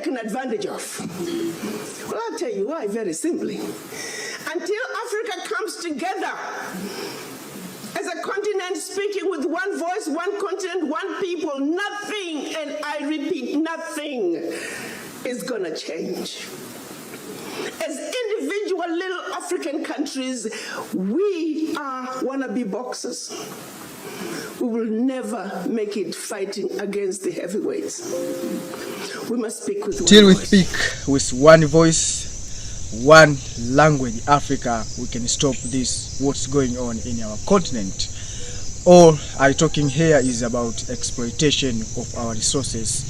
taken advantage of. Well, I'll tell you why, very simply. Until Africa comes together as a continent speaking with one voice, one continent, one people, nothing, and I repeat, nothing is gonna change. As individual little African countries, we are wannabe boxers. We will never make it fighting against the heavyweights. We must speak with one voice. Till we speak with one voice, one language, Africa, we can stop this, what's going on in our continent. All I'm talking here is about exploitation of our resources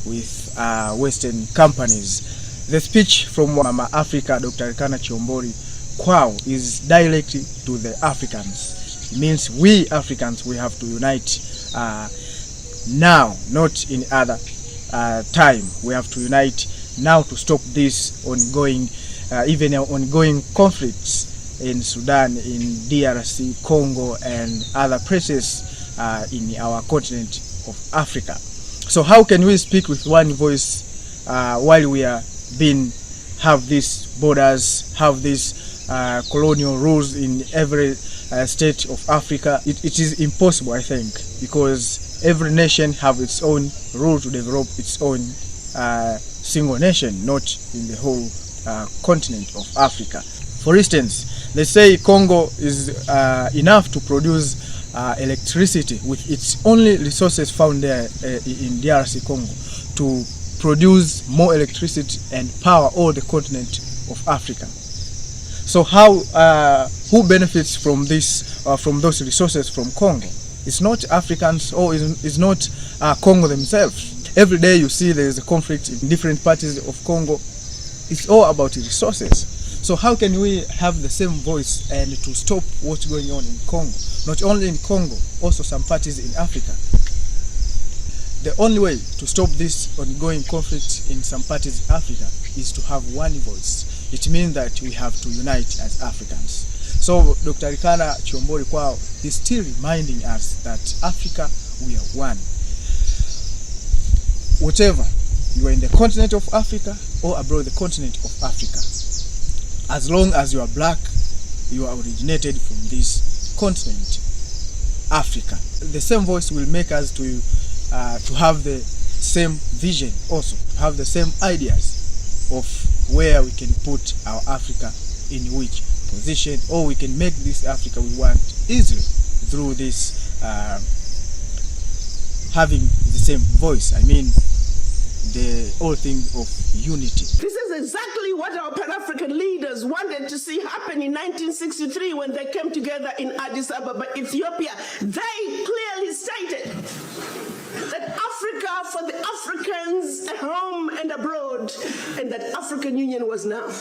with Western companies. The speech from Mama Africa, Dr. Arikana Chihombori, Kwao, is directly to the Africans. It means we Africans, we have to unite now, not in other time. We have to unite now to stop this ongoing, even ongoing conflicts in Sudan, in DRC, Congo, and other places in our continent of Africa. So how can we speak with one voice while we are have these borders, have these colonial rules in every state of Africa? It is impossible, I think, because every nation have its own rule to develop its own single nation, not in the whole continent of Africa. For instance, they say Congo is enough to produce electricity with its only resources found there in DRC Congo to produce more electricity and power all the continent of Africa. So how, who benefits from this, from those resources from Congo? It's not Africans, or it's not Congo themselves. Every day you see there is a conflict in different parts of Congo. It's all about resources. So how can we have the same voice and to stop what's going on in Congo? Not only in Congo, also some parties in Africa. The only way to stop this ongoing conflict in some parties in Africa is to have one voice. It means that we have to unite as Africans. So Dr. Arikana Chihombori Kwao is still reminding us that Africa, we are one. Whatever, you are in the continent of Africa or abroad the continent of Africa, as long as you are black, you are originated from this continent, Africa. The same voice will make us to have the same vision, also have the same ideas of where we can put our Africa in which position, or we can make this Africa we want easily through this having the same voice. I mean, the whole thing of unity. This is exactly what our Pan-African leaders wanted to see happen in 1963 when they came together in Addis Ababa, Ethiopia. They clearly stated that Africa for the Africans at home and abroad, and that African Union was now.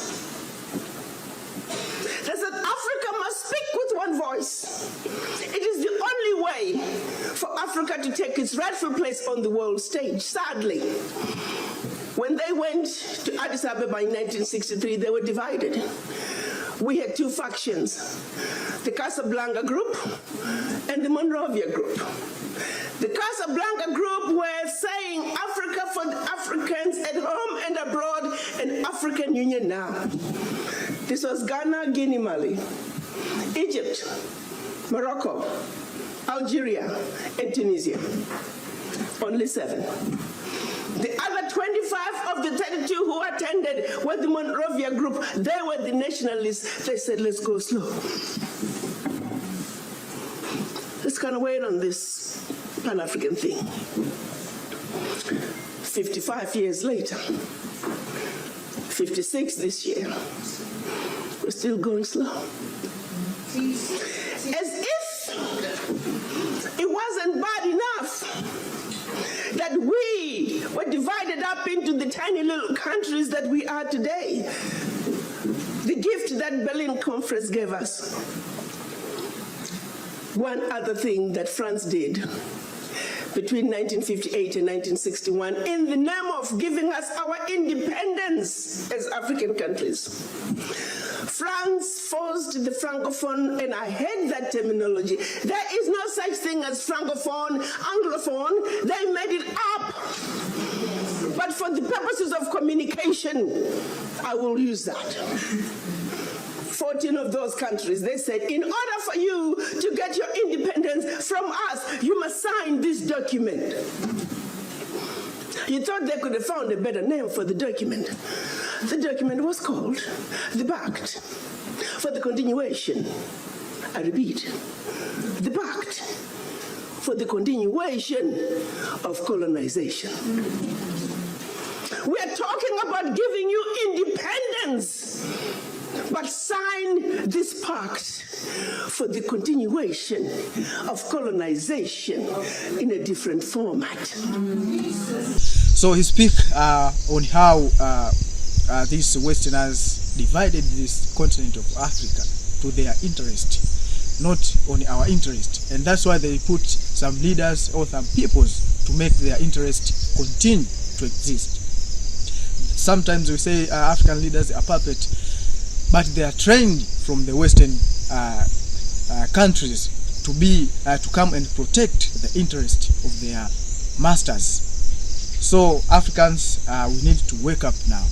They said Africa must speak with one voice. It is the only way for Africa to take its rightful place on the world stage. Sadly, when they went to Addis Ababa in 1963, they were divided. We had two factions, the Casablanca group and the Monrovia group. The Casablanca group were saying Africa for the Africans at home and abroad, and African Union now. This was Ghana, Guinea, Mali, Egypt, Morocco, Algeria, and Tunisia. Only 7. The other 25 of the 32 who attended were the Monrovia group. They were the nationalists. They said, let's go slow. Let's kind of wait on this Pan-African thing. 55 years later, 56 this year, we're still going slow. As if it wasn't bad enough that we were divided up into the tiny little countries that we are today. The gift that Berlin Conference gave us. One other thing that France did between 1958 and 1961 in the name of giving us our independence as African countries. France forced the Francophone, and I hate that terminology. There is no such thing as Francophone, Anglophone. They made it up. But for the purposes of communication, I will use that. 14 of those countries, they said, in order for you to get your independence from us, you must sign this document. You thought they could have found a better name for the document. The document was called the Pact for the Continuation. I repeat, the Pact for the Continuation of Colonization. We are talking about giving you independence, but sign this pact for the continuation of colonization in a different format. So he speak on how these Westerners divided this continent of Africa to their interest, not on our interest. And that's why they put some leaders or some peoples to make their interest continue to exist. Sometimes we say African leaders are puppets, but they are trained from the Western countries to come and protect the interest of their masters. So Africans, we need to wake up now.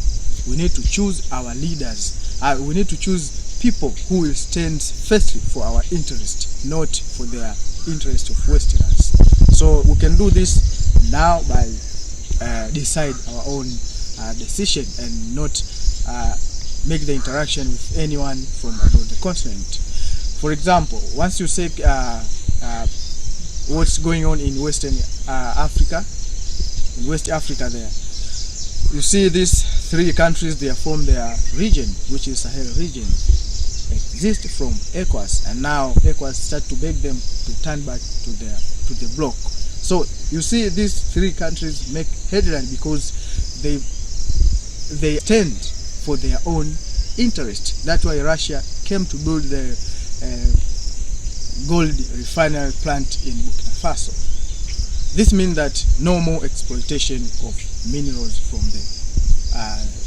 We need to choose our leaders. We need to choose people who will stand firstly for our interest, not for their interest of Westerners. So we can do this now by decide our own decision and not make the interaction with anyone from abroad the continent. For example, once you say what's going on in Western Africa, in West Africa there, you see these three countries, they form their region, which is Sahel region, exist from ECOWAS, and now ECOWAS start to beg them to turn back to the bloc. So you see these three countries make headline because they stand for their own interest. That's why Russia came to build the gold refinery plant in Burkina Faso. This means that no more exploitation of minerals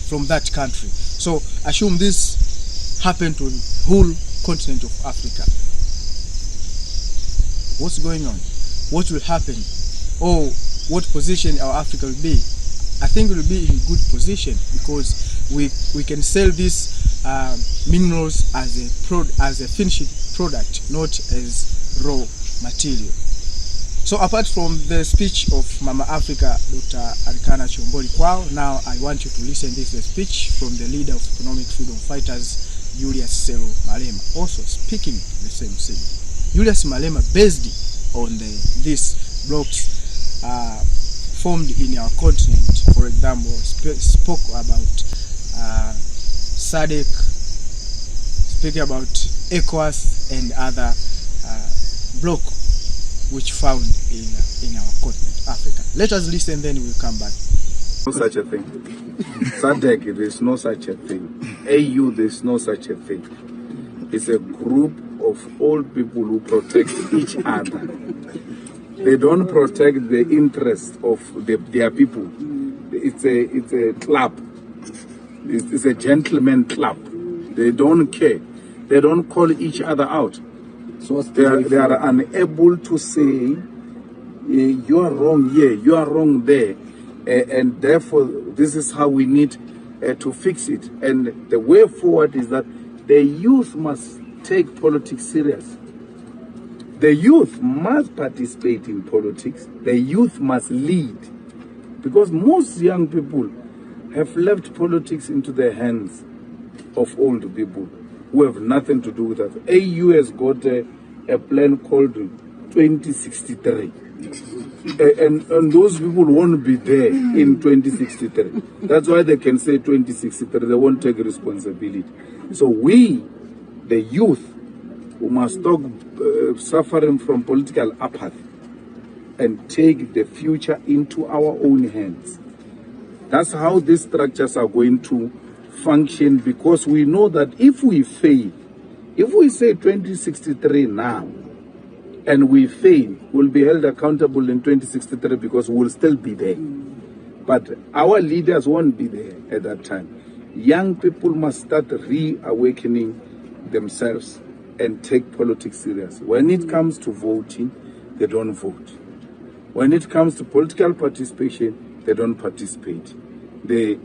from that country. So assume this happened to the whole continent of Africa. What's going on? What will happen? Or what position our Africa will be? I think it will be in a good position because we can sell these minerals as a finished product, not as raw material. So apart from the speech of Mama Africa, Dr. Arikana Chihombori Kwao, now I want you to listen to this speech from the leader of economic freedom fighters, Julius Selo Malema, also speaking the same thing. Julius Malema, based on these blocks formed in our continent, for example, spoke about SADC, speaking about ECOWAS and other bloc which found in our continent, Africa. Let us listen, then we'll come back. No such a thing. SADC, there is no such a thing. AU, there is no such a thing. It's a group of old people who protect each other. They don't protect the interests of their people. It's a club. It's a gentleman club. They don't care. They don't call each other out. So they are unable to say, you are wrong here, you are wrong there, and therefore this is how we need to fix it. And the way forward is that the youth must take politics serious. The youth must participate in politics. The youth must lead. Because most young people have left politics into the hands of old people who have nothing to do with us. AU has got a plan called 2063. And those people won't be there in 2063. That's why they can say 2063. They won't take responsibility. So we, the youth, who must stop suffering from political apathy and take the future into our own hands. That's how these structures are going to function, because we know that if we fail, if we say 2063 now, and we fail, we'll be held accountable in 2063 because we'll still be there. But our leaders won't be there at that time. Young people must start reawakening themselves and take politics serious. When it comes to voting, they don't vote. When it comes to political participation, they don't participate. they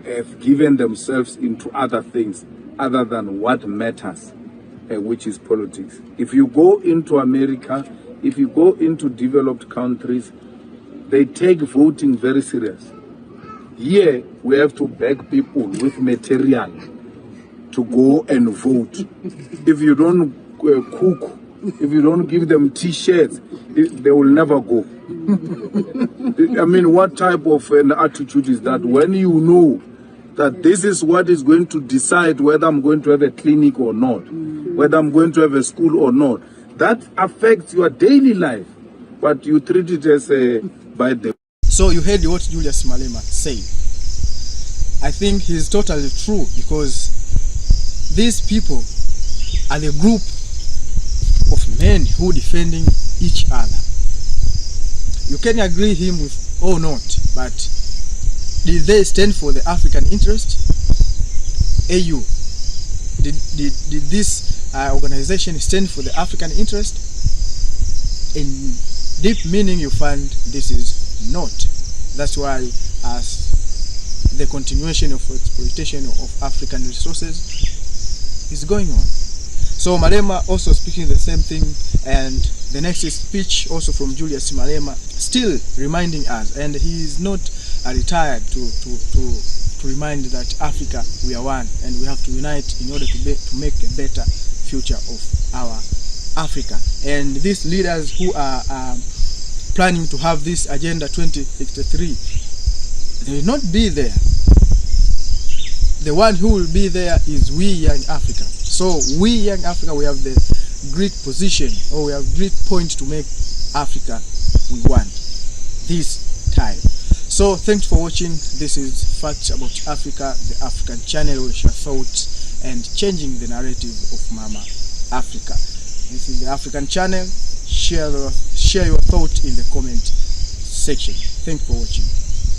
have given themselves into other things other than what matters, which is politics. If you go into America, if you go into developed countries, they take voting very serious. Here, we have to beg people with material to go and vote. If you don't cook, if you don't give them t-shirts, they will never go. I mean, what type of an attitude is that when you know that this is what is going to decide whether I'm going to have a clinic or not, whether I'm going to have a school or not? That affects your daily life, but you treat it as a by the. So you heard what Julius Malema said. I think he's totally true, because these people are the group of men who defending each other. You can agree him with or not, but did they stand for the African interest? AU, did this organization stand for the African interest? In deep meaning, you find this is not. That's why, as the continuation of exploitation of African resources is going on. So Malema also speaking the same thing, and the next speech also from Julius Malema, still reminding us, and he is not retired to remind that Africa, we are one, and we have to unite in order to make a better future of our Africa. And these leaders who are planning to have this Agenda 2063, they will not be there. The one who will be there is we young Africa. So we young Africa, we have the great position, or we have great point to make Africa we want this time. So thanks for watching. This is Facts About Africa, the African channel where we share thoughts and changing the narrative of Mama Africa. This is the African channel. Share your thought in the comment section. Thanks for watching.